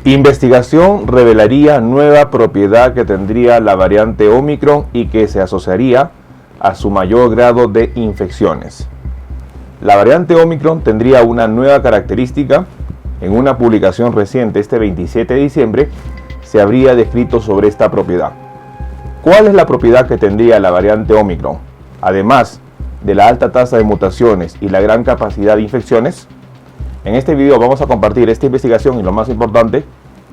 Investigación revelaría nueva propiedad que tendría la variante Omicron y que se asociaría a su mayor grado de infecciones. La variante Omicron tendría una nueva característica. En una publicación reciente, este 27 de diciembre, se habría descrito sobre esta propiedad. ¿Cuál es la propiedad que tendría la variante Omicron? Además de la alta tasa de mutaciones y la gran capacidad de infecciones, en este video vamos a compartir esta investigación y lo más importante,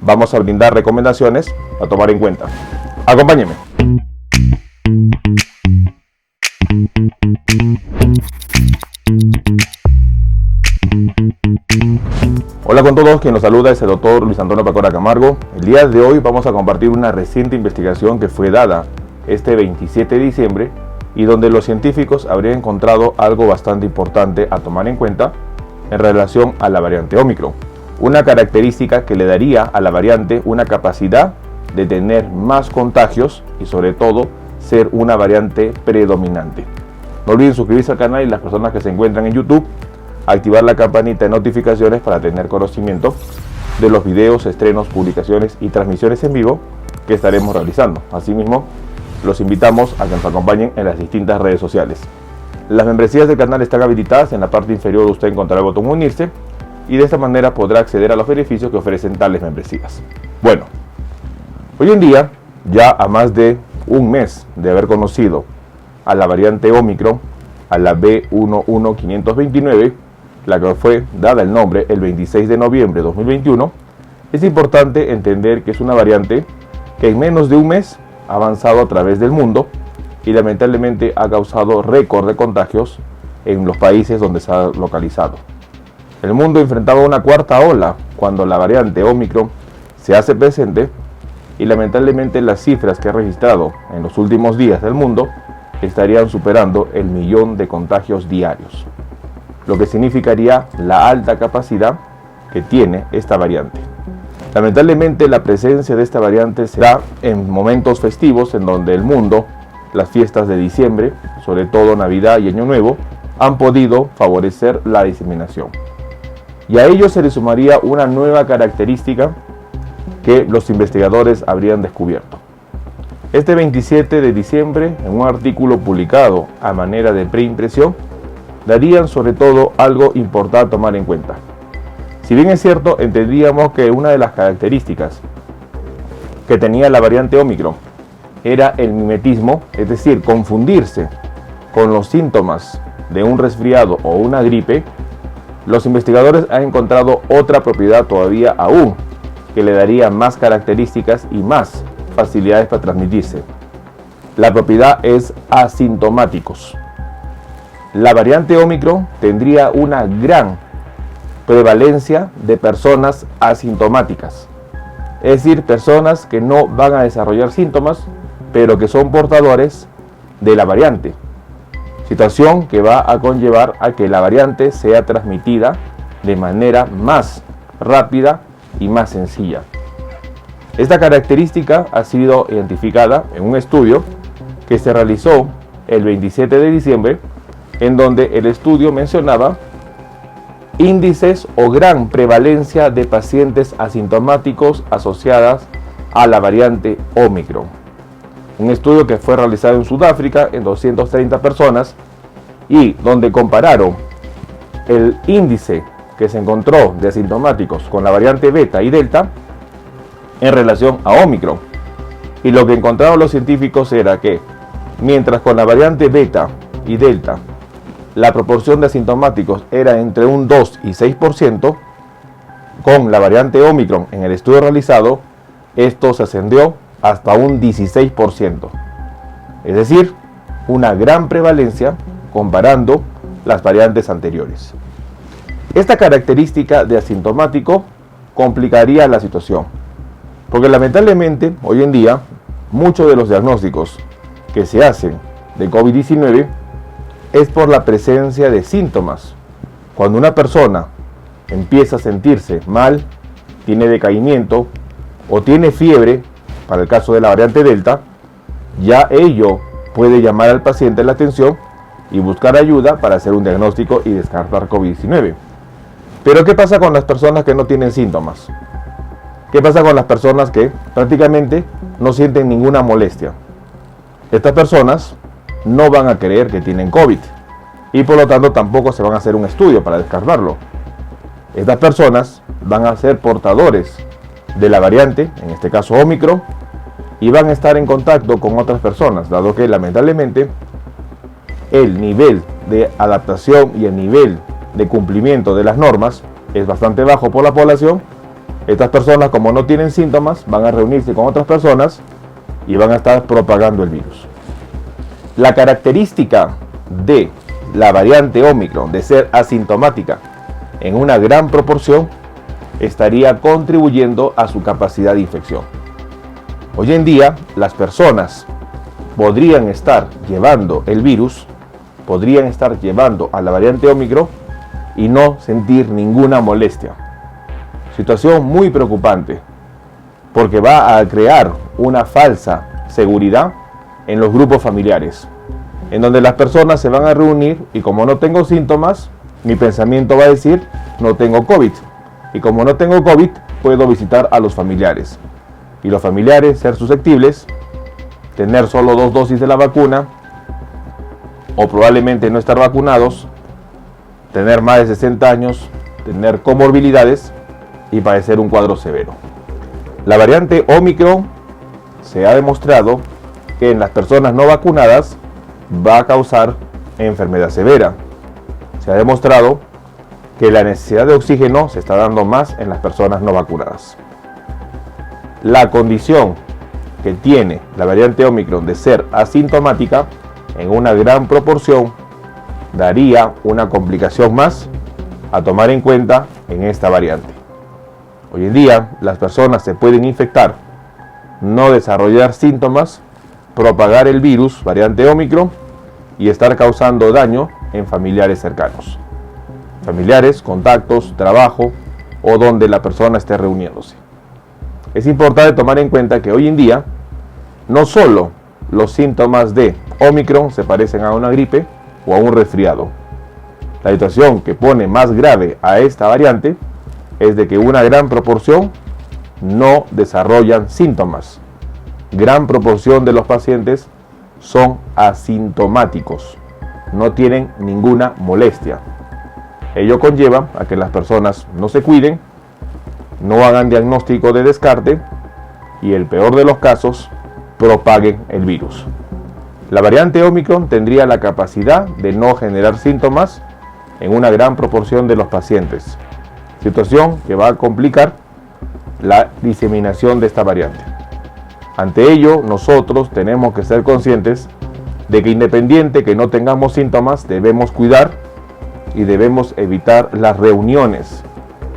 vamos a brindar recomendaciones a tomar en cuenta. Acompáñenme. Hola con todos, quien los saluda es el doctor Luis Antonio Pacora Camargo. El día de hoy vamos a compartir una reciente investigación que fue dada este 27 de diciembre y donde los científicos habrían encontrado algo bastante importante a tomar en cuenta en relación a la variante Omicron. Una característica que le daría a la variante una capacidad de tener más contagios y sobre todo ser una variante predominante. No olviden suscribirse al canal y las personas que se encuentran en YouTube, activar la campanita de notificaciones para tener conocimiento de los videos, estrenos, publicaciones y transmisiones en vivo que estaremos realizando. Asimismo, los invitamos a que nos acompañen en las distintas redes sociales. Las membresías del canal están habilitadas. En la parte inferior usted encontrará el botón unirse y de esta manera podrá acceder a los beneficios que ofrecen tales membresías. Bueno, hoy en día, ya a más de un mes de haber conocido a la variante Omicron, a la B.1.1.529, la que fue dada el nombre el 26 de noviembre de 2021, es importante entender que es una variante que en menos de un mes ha avanzado a través del mundo y lamentablemente ha causado récord de contagios en los países donde se ha localizado. El mundo enfrentaba una cuarta ola cuando la variante Omicron se hace presente y lamentablemente las cifras que ha registrado en los últimos días del mundo estarían superando el 1.000.000 de contagios diarios, lo que significaría la alta capacidad que tiene esta variante. Lamentablemente la presencia de esta variante se da en momentos festivos en donde el mundo, las fiestas de diciembre, sobre todo Navidad y Año Nuevo, han podido favorecer la diseminación. Y a ello se le sumaría una nueva característica que los investigadores habrían descubierto. Este 27 de diciembre, en un artículo publicado a manera de preimpresión, darían sobre todo algo importante a tomar en cuenta. Si bien es cierto, entendíamos que una de las características que tenía la variante Omicron era el mimetismo, es decir, confundirse con los síntomas de un resfriado o una gripe, los investigadores han encontrado otra propiedad todavía aún que le daría más características y más facilidades para transmitirse. La propiedad es asintomáticos. La variante Omicron tendría una gran prevalencia de personas asintomáticas, es decir, personas que no van a desarrollar síntomas, pero que son portadores de la variante, situación que va a conllevar a que la variante sea transmitida de manera más rápida y más sencilla. Esta característica ha sido identificada en un estudio que se realizó el 27 de diciembre, en donde el estudio mencionaba índices o gran prevalencia de pacientes asintomáticos asociadas a la variante Omicron. Un estudio que fue realizado en Sudáfrica en 230 personas y donde compararon el índice que se encontró de asintomáticos con la variante Beta y Delta en relación a Omicron. Y lo que encontraron los científicos era que mientras con la variante Beta y Delta la proporción de asintomáticos era entre un 2 y 6%, con la variante Omicron en el estudio realizado, esto se ascendió hasta un 16%. Es decir, una gran prevalencia comparando las variantes anteriores. Esta característica de asintomático complicaría la situación, porque lamentablemente hoy en día muchos de los diagnósticos que se hacen de COVID-19 es por la presencia de síntomas. Cuando una persona empieza a sentirse mal, tiene decaimiento o tiene fiebre, para el caso de la variante Delta, ya ello puede llamar al paciente la atención y buscar ayuda para hacer un diagnóstico y descartar COVID-19. Pero ¿qué pasa con las personas que no tienen síntomas? ¿Qué pasa con las personas que prácticamente no sienten ninguna molestia? Estas personas no van a creer que tienen COVID y por lo tanto tampoco se van a hacer un estudio para descartarlo. Estas personas van a ser portadores de la variante, en este caso Ómicron, y van a estar en contacto con otras personas, dado que lamentablemente el nivel de adaptación y el nivel de cumplimiento de las normas es bastante bajo por la población. Estas personas, como no tienen síntomas, van a reunirse con otras personas y van a estar propagando el virus. La característica de la variante Ómicron de ser asintomática en una gran proporción estaría contribuyendo a su capacidad de infección. Hoy en día, las personas podrían estar llevando el virus, podrían estar llevando a la variante Ómicron y no sentir ninguna molestia. Situación muy preocupante, porque va a crear una falsa seguridad en los grupos familiares, en donde las personas se van a reunir y como no tengo síntomas, mi pensamiento va a decir, no tengo COVID. Y como no tengo COVID, puedo visitar a los familiares. Y los familiares ser susceptibles, tener solo 2 dosis de la vacuna, o probablemente no estar vacunados, tener más de 60 años, tener comorbilidades y padecer un cuadro severo. La variante Ómicron se ha demostrado que en las personas no vacunadas va a causar enfermedad severa. Se ha demostrado que la necesidad de oxígeno se está dando más en las personas no vacunadas. La condición que tiene la variante Ómicron de ser asintomática en una gran proporción daría una complicación más a tomar en cuenta en esta variante. Hoy en día las personas se pueden infectar, no desarrollar síntomas, propagar el virus variante Ómicron y estar causando daño en familiares cercanos. Familiares, contactos, trabajo o donde la persona esté reuniéndose. Es importante tomar en cuenta que hoy en día no solo los síntomas de Ómicron se parecen a una gripe o a un resfriado. La situación que pone más grave a esta variante es de que una gran proporción no desarrollan síntomas. Gran proporción de los pacientes son asintomáticos, no tienen ninguna molestia. Ello conlleva a que las personas no se cuiden, no hagan diagnóstico de descarte y, el peor de los casos, propaguen el virus. La variante Ómicron tendría la capacidad de no generar síntomas en una gran proporción de los pacientes, situación que va a complicar la diseminación de esta variante. Ante ello, nosotros tenemos que ser conscientes de que independiente que no tengamos síntomas, debemos cuidar y debemos evitar las reuniones.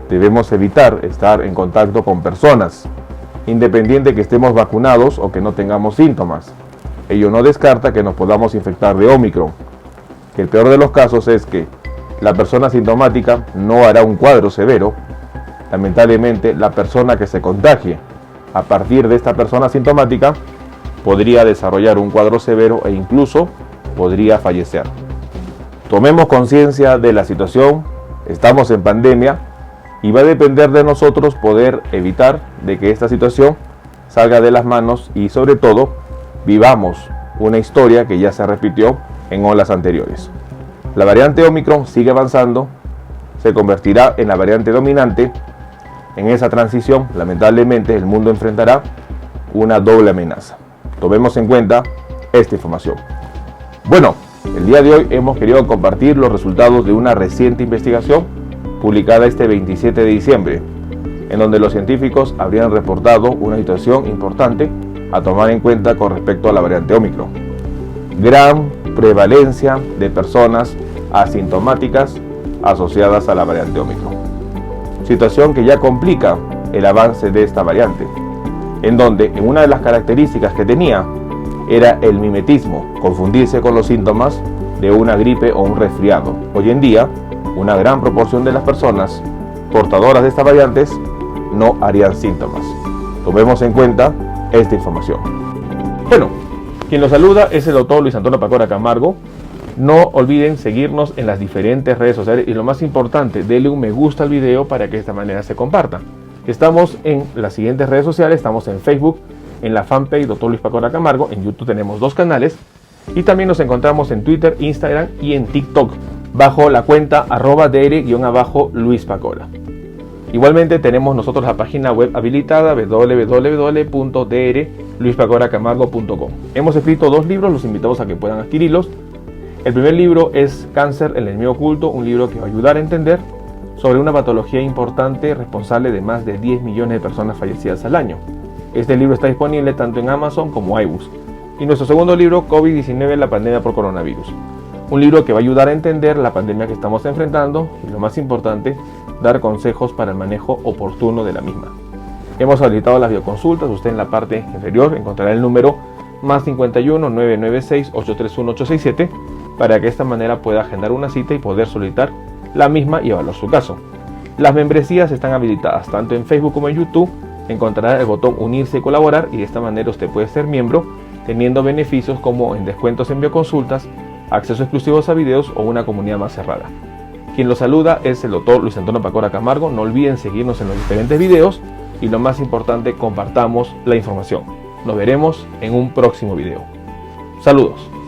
Debemos evitar estar en contacto con personas, independiente que estemos vacunados o que no tengamos síntomas. Ello no descarta que nos podamos infectar de Ómicron, que el peor de los casos es que la persona asintomática no hará un cuadro severo. Lamentablemente, la persona que se contagie a partir de esta persona asintomática podría desarrollar un cuadro severo e incluso podría fallecer. Tomemos conciencia de la situación, estamos en pandemia y va a depender de nosotros poder evitar de que esta situación salga de las manos y sobre todo vivamos una historia que ya se repitió en olas anteriores. La variante Ómicron sigue avanzando, se convertirá en la variante dominante. En esa transición, lamentablemente, el mundo enfrentará una doble amenaza. Tomemos en cuenta esta información. Bueno, el día de hoy hemos querido compartir los resultados de una reciente investigación publicada este 27 de diciembre, en donde los científicos habrían reportado una situación importante a tomar en cuenta con respecto a la variante Ómicron. Gran prevalencia de personas asintomáticas asociadas a la variante Ómicron. Situación que ya complica el avance de esta variante, en donde en una de las características que tenía era el mimetismo, confundirse con los síntomas de una gripe o un resfriado. Hoy en día, una gran proporción de las personas portadoras de estas variantes no harían síntomas. Tomemos en cuenta esta información. Bueno, quien los saluda es el doctor Luis Antonio Pacora Camargo. No olviden seguirnos en las diferentes redes sociales y lo más importante, denle un me gusta al video para que de esta manera se comparta. Estamos en las siguientes redes sociales, estamos en Facebook, en la fanpage Dr. Luis Pacora Camargo, en YouTube tenemos 2 canales y también nos encontramos en Twitter, Instagram y en TikTok bajo la cuenta @dr_Luis Pacora. Igualmente tenemos nosotros la página web habilitada www.drluispacoracamargo.com. Hemos escrito 2 libros, los invitamos a que puedan adquirirlos. El primer libro es Cáncer, el enemigo oculto, un libro que va a ayudar a entender sobre una patología importante responsable de más de 10 millones de personas fallecidas al año. Este libro está disponible tanto en Amazon como iBooks. Y nuestro segundo libro, COVID-19, la pandemia por coronavirus. Un libro que va a ayudar a entender la pandemia que estamos enfrentando y, lo más importante, dar consejos para el manejo oportuno de la misma. Hemos habilitado las videoconsultas. Usted en la parte inferior encontrará el número +51 996 831 867 para que de esta manera pueda agendar una cita y poder solicitar la misma y evaluar su caso. Las membresías están habilitadas tanto en Facebook como en YouTube. Encontrará el botón unirse y colaborar y de esta manera usted puede ser miembro teniendo beneficios como en descuentos en bioconsultas, acceso exclusivos a videos o una comunidad más cerrada. Quien lo saluda es el Dr. Luis Antonio Pacora Camargo. No olviden seguirnos en los diferentes videos y, lo más importante, compartamos la información. Nos veremos en un próximo video. Saludos.